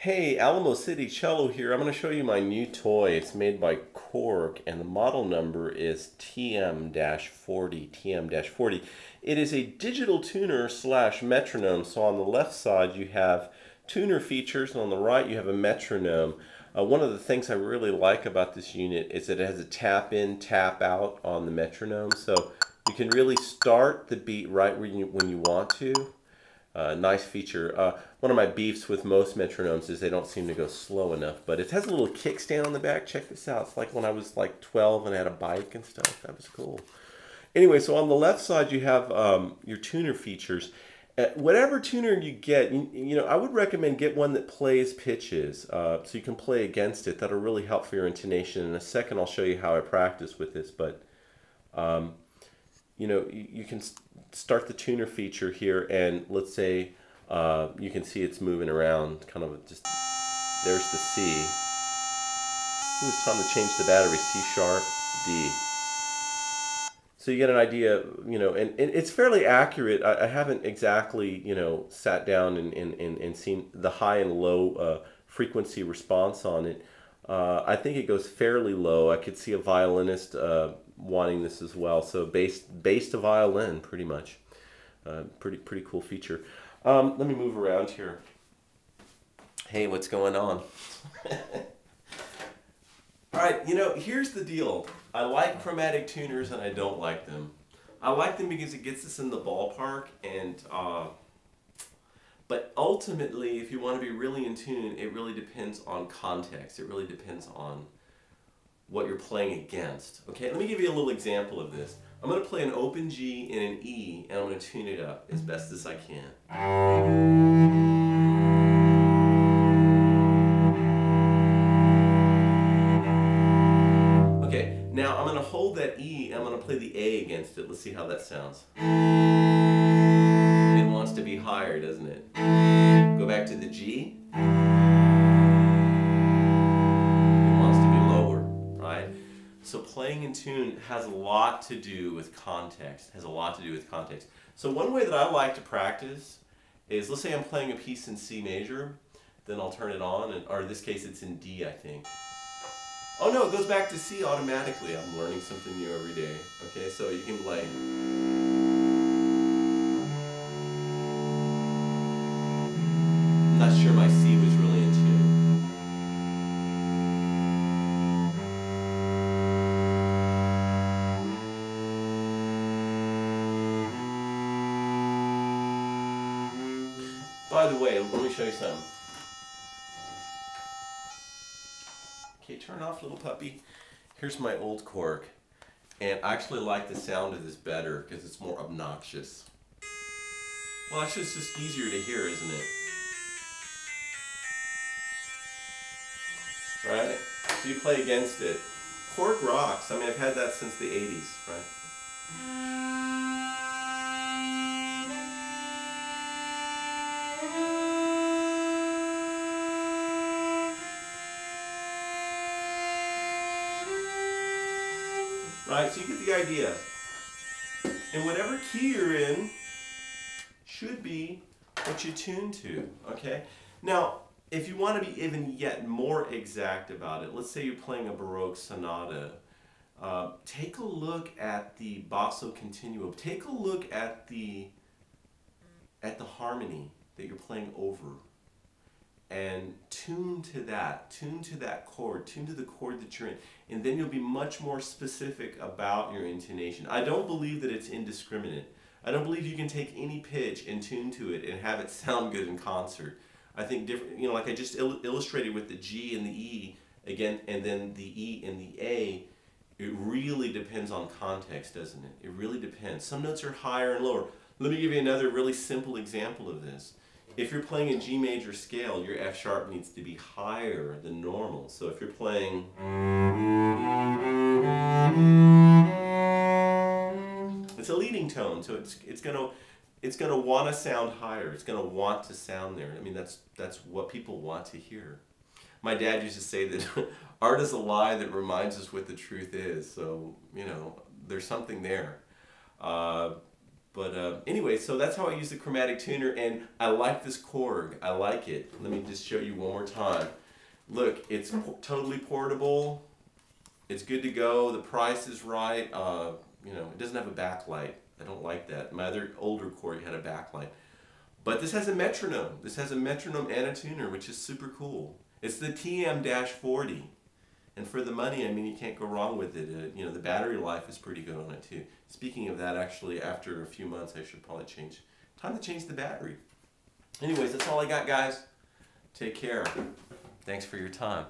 Hey, Alamo City Cello here. I'm going to show you my new toy. It's made by Korg and the model number is TM-40, TM-40. It is a digital tuner slash metronome. So on the left side you have tuner features and on the right you have a metronome. One of the things I really like about this unit is that it has a tap in, tap out on the metronome. So you can really start the beat right when you want to. Nice feature. One of my beefs with most metronomes is they don't seem to go slow enough, but it has a little kickstand on the back. Check this out. It's like when I was like 12 and I had a bike and stuff. That was cool. Anyway, so on the left side you have your tuner features. Whatever tuner you get, I would recommend get one that plays pitches, so you can play against it. That'll really help for your intonation. In a second, I'll show you how I practice with this, but you can start the tuner feature here, and let's say you can see it's moving around, kind of just, there's the C. Ooh, it's time to change the battery, C sharp, D. So you get an idea, and it's fairly accurate. I haven't exactly, sat down and seen the high and low frequency response on it. I think it goes fairly low. I could see a violinist wanting this as well. So bass to violin, pretty much. Pretty cool feature. Let me move around here. Hey, what's going on? All right, here's the deal. I like chromatic tuners and I don't like them. I like them because it gets us in the ballpark, and but ultimately, if you want to be really in tune, it really depends on context. It really depends on what you're playing against. Okay, let me give you a little example of this. I'm going to play an open G and an E, and I'm going to tune it up as best as I can. Okay, now I'm going to hold that E, and I'm going to play the A against it. Let's see how that sounds. It wants to be higher, doesn't it? Go back to the G. So playing in tune has a lot to do with context, So one way that I like to practice is, let's say I'm playing a piece in C major, then I'll turn it on, or in this case it's in D, I think. Oh no, it goes back to C automatically. I'm learning something new every day. Okay, so you can play. I'm not sure my C was really in tune. By the way, let me show you something. Okay, turn off, little puppy. Here's my old Korg. And I actually like the sound of this better because it's more obnoxious. Well, actually it's just easier to hear, isn't it? Right? So you play against it. Korg rocks. I mean, I've had that since the 80s, right? Right, so you get the idea. And whatever key you're in should be what you tune to, okay? Now, if you want to be even yet more exact about it, let's say you're playing a Baroque sonata, take a look at the basso continuo. Take a look at the harmony that you're playing over, and tune to that chord, tune to the chord that you're in, and then you'll be much more specific about your intonation. I don't believe that it's indiscriminate. I don't believe you can take any pitch and tune to it and have it sound good in concert. I think different, like I just illustrated with the G and the E again, and then the E and the A, it really depends on context, doesn't it? It really depends. Some notes are higher and lower. Let me give you another really simple example of this. If you're playing a G major scale, your F sharp needs to be higher than normal. So if you're playing, it's a leading tone, so it's gonna want to sound higher. It's gonna want to sound there. I mean, that's what people want to hear. My dad used to say that art is a lie that reminds us what the truth is. So there's something there. But anyway, so that's how I use the Chromatic tuner, and I like this Korg. I like it. Let me just show you one more time. Look, it's totally portable. It's good to go. The price is right. You know, it doesn't have a backlight. I don't like that. My other older Korg had a backlight. But this has a metronome. This has a metronome and a tuner, which is super cool. It's the TM-40. And for the money, I mean, you can't go wrong with it. You know, the battery life is pretty good on it too. Speaking of that, actually, after a few months, I should probably time to change the battery. Anyways, that's all I got, guys. Take care. Thanks for your time.